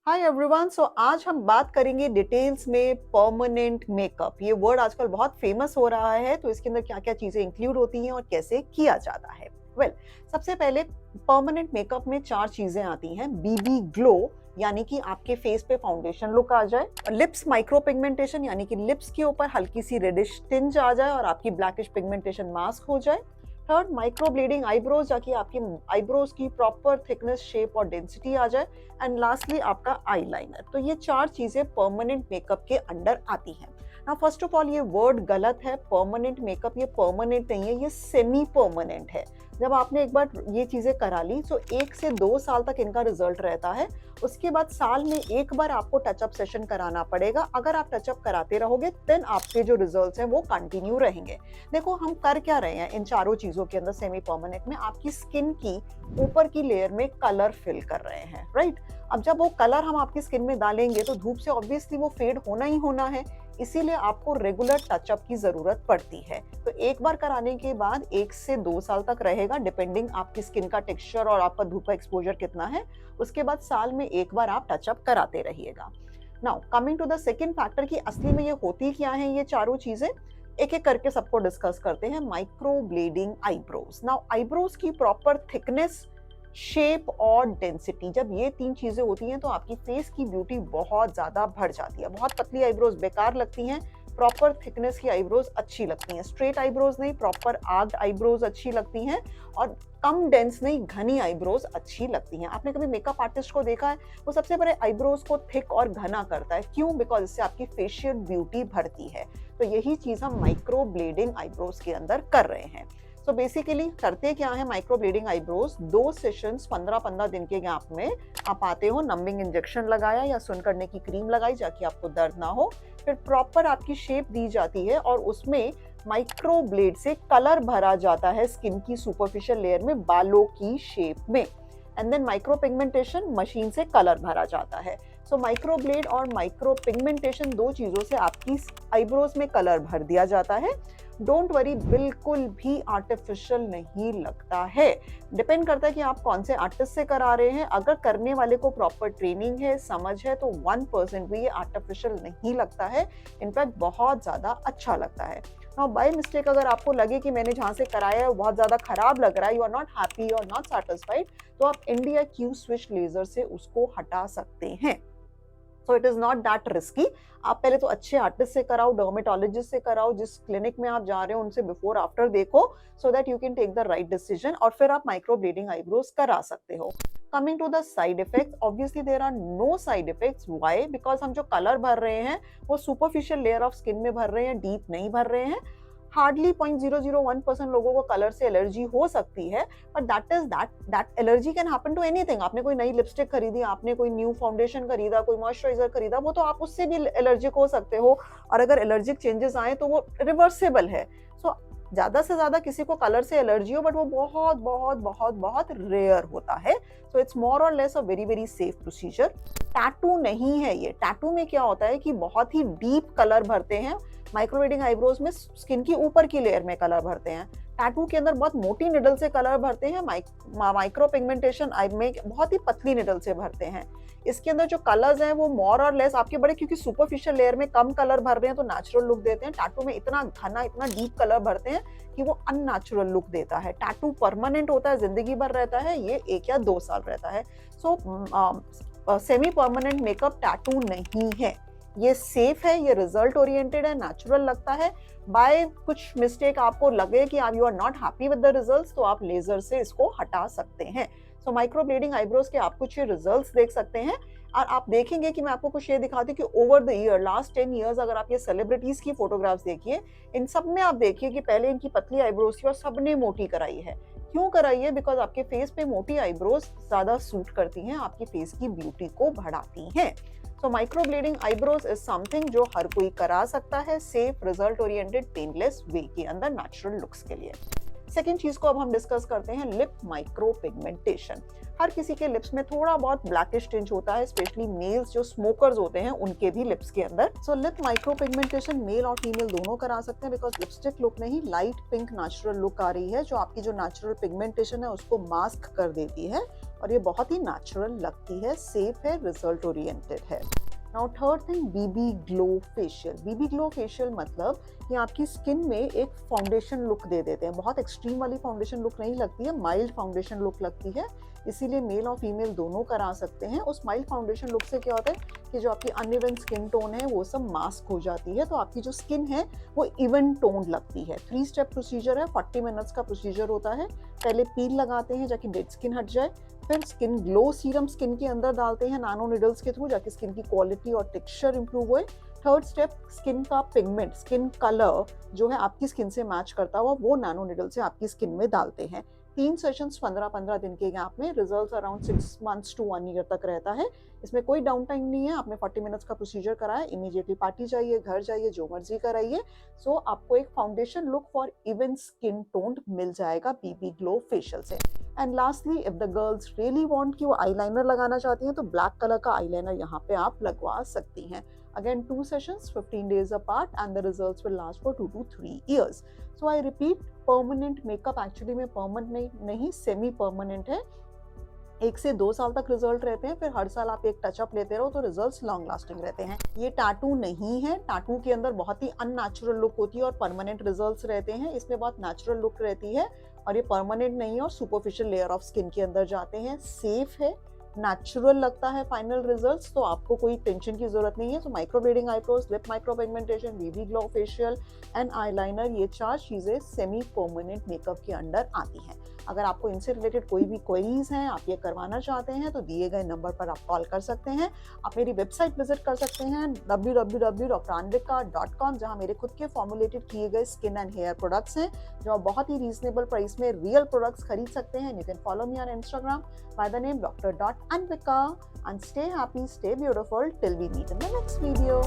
Hi everyone. सो आज हम बात करेंगे डिटेल्स में परमानेंट मेकअप। ये वर्ड आजकल बहुत फेमस हो रहा है, तो इसके अंदर क्या क्या चीजें इंक्लूड होती हैं और कैसे किया जाता है। सबसे पहले परमानेंट मेकअप में चार चीजें आती हैं। बीबी ग्लो, यानी कि आपके फेस पे फाउंडेशन लुक आ जाए। लिप्स माइक्रो पिगमेंटेशन, यानी कि लिप्स के ऊपर हल्की सी रेडिश टिंज आ जाए और आपकी ब्लैकिश पिगमेंटेशन मास्क हो जाए। थर्ड, माइक्रो ब्लीडिंग आईब्रोज, जाकि आपकी आईब्रोज की प्रॉपर थिकनेस, शेप और डेंसिटी आ जाए। एंड लास्टली आपका आईलाइनर। तो ये चार चीजें परमानेंट मेकअप के अंडर आती हैं। ना फर्स्ट ऑफ ऑल ये वर्ड गलत है। परमानेंट मेकअप ये परमानेंट नहीं है, ये सेमी परमानेंट है। जब आपने एक बार ये चीजें करा ली तो 1 से 2 साल तक इनका रिजल्ट रहता है। उसके बाद साल में एक बार आपको टचअप सेशन कराना पड़ेगा। अगर आप टचअप कराते रहोगे देन आपके जो रिजल्ट्स हैं वो कंटिन्यू रहेंगे। देखो हम कर क्या रहे हैं इन चारों चीजों के अंदर। सेमी परमानेंट में आपकी स्किन की ऊपर की लेयर में कलर फिल कर रहे हैं, राइट। अब जब वो कलर हम आपकी स्किन में डालेंगे तो धूप से ऑब्वियसली वो फेड होना ही होना है, इसीलिए आपको रेगुलर टचअप की जरूरत पड़ती है। तो एक बार कराने के बाद 1 से 2 साल तक रहेगा, डिपेंडिंग आपकी स्किन का टेक्सचर और आपका धूप का एक्सपोजर कितना है। उसके बाद साल में एक बार आप टचअप कराते रहिएगा। Now coming to the second factor कि असली में ये होती क्या है ये चारों चीजें, एक एक करके सबको डिस्कस करते हैं। Micro blading eyebrows. Now eyebrows की प्रॉपर थिकनेस, शेप और डेंसिटी, जब ये तीन चीजें होती हैं तो आपकी फेस की ब्यूटी बहुत ज्यादा बढ़ जाती है। बहुत पतली आईब्रोज बेकार लगती हैं, प्रॉपर थिकनेस की आईब्रोज अच्छी लगती हैं। स्ट्रेट आईब्रोज नहीं, प्रॉपर आर्क्ड आईब्रोज अच्छी लगती हैं। और कम डेंस नहीं, घनी आईब्रोज अच्छी लगती हैं। आपने कभी मेकअप आर्टिस्ट को देखा है, वो सबसे पहले आईब्रोज को थिक और घना करता है। क्यों? बिकॉज इससे आपकी फेशियल ब्यूटी बढ़ती है। तो यही चीज हम माइक्रो ब्लेडिंग आईब्रोज के अंदर कर रहे हैं। सो बेसिकली करते क्या है माइक्रो ब्लेडिंग आईब्रोज, 2 सेशंस 15-15 दिन के गैप में आप आते हो, नंबिंग इंजेक्शन लगाया या सुन करने की क्रीम लगाई जाकि आपको दर्द ना हो। फिर प्रॉपर आपकी शेप दी जाती है और उसमें माइक्रो ब्लेड से कलर भरा जाता है स्किन की सुपरफिशियल लेयर में, बालों की शेप में। And then micro pigmentation, machine से कलर भरा जाता है। सो माइक्रो ब्लेड और माइक्रो पिगमेंटेशन, दो चीजों से आपकी आईब्रोज में कलर भर दिया जाता है। डोंट वरी, बिल्कुल भी आर्टिफिशियल नहीं लगता है। डिपेंड करता है कि आप कौन से आर्टिस्ट से करा रहे हैं। अगर करने वाले को प्रॉपर ट्रेनिंग है, समझ है, तो 1% भी ये आर्टिफिशियल नहीं लगता है। इनफैक्ट बहुत ज्यादा अच्छा लगता है। नाउ बाय मिस्टेक अगर आपको लगे कि मैंने जहां से कराया है वो बहुत ज्यादा खराब लग रहा है, यू आर नॉट हैप्पी और नॉट सेटिस्फाइड, तो आप इंडिया क्यू स्विच लेजर से उसको हटा सकते हैं। So it is not that risky. आप पहले तो अच्छे आर्टिस्ट से कराओ, डर्मेटोलॉजिस्ट से कराओ, जिस क्लिनिक में आप जा रहे हो उनसे बिफोर आफ्टर देखो, so that you can take the right decision और फिर आप माइक्रो ब्लेडिंग आईब्रोज करा सकते हो। Coming to the side effects, obviously there are no side effects. Why? Because हम जो कलर भर रहे हैं वो सुपरफिशियल लेयर ऑफ स्किन में भर रहे हैं, डीप नहीं भर रहे हैं। हार्डली 0.001% लोगों को कलर से एलर्जी हो सकती है, but that allergy can happen to anything. आपने कोई नई लिपस्टिक खरीदी, आपने कोई न्यू फाउंडेशन खरीदा, कोई मॉइस्चराइजर खरीदा, वो तो आप उससे भी एलर्जिक हो सकते हो। और अगर एलर्जिक चेंजेस आए तो वो रिवर्सेबल है। सो ज्यादा से ज्यादा किसी को कलर से एलर्जी हो, बट वो बहुत बहुत बहुत बहुत रेयर होता है। सो इट्स मोर और less a very very safe procedure. Tattoo नहीं है ये। टैटू में क्या होता है कि बहुत ही डीप कलर भरते हैं। माइक्रो ब्लेडिंग आईब्रोज में स्किन की ऊपर की लेयर में कलर भरते हैं। टैटू के अंदर बहुत मोटी निडल से कलर भरते हैं। माइक्रो पिगमेंटेशन आई में बहुत ही पतली निडल से भरते हैं। इसके अंदर जो कलर्स हैं वो मोर और लेस आपके बड़े, क्योंकि सुपरफिशियल लेयर में कम कलर भर रहे हैं तो नेचुरल लुक देते हैं। टैटू में इतना घना, इतना डीप कलर भरते हैं कि वो अननेचुरल लुक देता है। टैटू परमानेंट होता है, जिंदगी भर रहता है, ये 1 या 2 साल रहता है। सो सेमी परमानेंट मेकअप टैटू नहीं है। ये सेफ है, ये रिजल्ट ओरिएंटेड है, नेचुरल लगता है। बाय कुछ मिस्टेक आपको लगे कि आप you are not happy with the results, तो आप लेजर से इसको हटा सकते हैं। सो माइक्रो ब्लेडिंग आईब्रोज के आप कुछ रिजल्ट्स देख सकते हैं। और आप देखेंगे कि मैं आपको कुछ ये दिखाती हूँ कि over the year, last 10 years, अगर आप ये सेलिब्रिटीज की फोटोग्राफ्स देखिए, इन सब में आप देखिए कि पहले इनकी पतली आईब्रोज थी और सबने मोटी कराई है। क्यों कराई है? बिकॉज आपके फेस पे मोटी आईब्रोज ज्यादा सूट करती हैं, आपकी फेस की ब्यूटी को बढ़ाती हैं। सो micro blading eyebrows is something जो हर कोई करा सकता है, सेफ, रिजल्ट ओरिएंटेड, पेनलेस वे के अंदर, नेचुरल लुक्स के लिए। सेकेंड चीज को अब हम डिस्कस करते हैं, लिप माइक्रो पिगमेंटेशन। हर किसी के लिप्स में थोड़ा बहुत ब्लैकिश टिंच होता है, स्पेशली मेल्स जो स्मोकर्स होते हैं उनके भी लिप्स के अंदर। सो लिप माइक्रो पिगमेंटेशन मेल और फीमेल दोनों करा सकते हैं, बिकॉज लिपस्टिक लुक नहीं, लाइट पिंक नेचुरल लुक आ रही है जो आपकी जो नेचुरल पिगमेंटेशन है उसको मास्क कर देती है और ये बहुत ही नेचुरल लगती है, सेफ है, रिजल्ट ओरिएंटेड है। नाउ थर्ड थिंग, बीबी ग्लो फेशियल। बीबी ग्लो फेशियल मतलब ये आपकी स्किन में एक फाउंडेशन लुक दे देते हैं। बहुत एक्सट्रीम वाली फाउंडेशन लुक नहीं लगती है, माइल्ड फाउंडेशन लुक लगती है, इसीलिए मेल और फीमेल दोनों करा सकते हैं। उस माइल्ड फाउंडेशन लुक से क्या होता है कि जो आपकी अनइवन स्किन टोन है वो सब मास्क हो जाती है, तो आपकी जो स्किन है वो इवन टोन लगती है। 3 स्टेप प्रोसीजर है, 40 मिनट्स का प्रोसीजर होता है। पहले पील लगाते हैं जाकि डेड स्किन हट जाए, फिर स्किन ग्लो सीरम स्किन के अंदर डालते हैं नैनो निडल्स के थ्रू, जाकि स्किन की क्वालिटी और टेक्सचर इंप्रूव होए। थर्ड स्टेप, स्किन का पिगमेंट, स्किन कलर जो है आपकी स्किन से मैच करता हुआ वो नैनो निडल से आपकी स्किन में डालते हैं। 3 सेशंस 15-15 दिन के गैप में, results around 6 months to 1 year तक रहता है। इसमें कोई डाउन टाइम नहीं है। आपने 40 मिनट्स का प्रोसीजर कराया, इमीडिएटली पार्टी जाइए, घर जाइए, जो मर्जी कराइए। सो आपको एक foundation look for even skin tone मिल जाएगा बीबी ग्लो फेशियल से। And lastly, if the girls really want कि वो आईलाइनर लगाना चाहती हैं तो ब्लैक कलर का आईलाइनर यहाँ पे आप लगवा सकती हैं। Again, 2 sessions, 15 days apart, and the results will last for 2 to 3 years. So I repeat, permanent makeup actually में permanent नहीं semi permanent है। 1 से 2 साल तक रिजल्ट रहते हैं, फिर हर साल आप एक टचअप लेते रहो तो रिजल्ट्स लॉन्ग लास्टिंग रहते हैं। ये टैटू नहीं है, टैटू के अंदर बहुत ही अननेचुरल लुक होती है और परमानेंट रिजल्ट्स रहते हैं। इसमें बहुत नेचुरल लुक रहती है और ये परमानेंट नहीं है और सुपरफिशियल लेयर ऑफ स्किन के अंदर जाते हैं। सेफ है, नेचुरल लगता है फाइनल रिजल्ट्स, तो आपको कोई टेंशन की जरूरत नहीं है। So micro blading eyebrows, lip micro pigmentation, BB glow facial and eyeliner, ये 4 चीजें सेमी परमानेंट मेकअप के अंडर आती हैं। अगर आपको इनसे रिलेटेड कोई भी क्वेरीज हैं, आप ये करवाना चाहते हैं तो दिए गए नंबर पर आप कॉल कर सकते हैं। आप मेरी वेबसाइट विजिट कर सकते हैं www.dranvika.com, जहां मेरे खुद के फॉर्मुलेटेड किए गए स्किन एंड हेयर प्रोडक्ट्स हैं जो आप बहुत ही रीजनेबल प्राइस में रियल प्रोडक्ट्स खरीद सकते हैं। You can follow me on Instagram by the name Dr.Anvika, and stay happy, stay beautiful till we meet in the next video.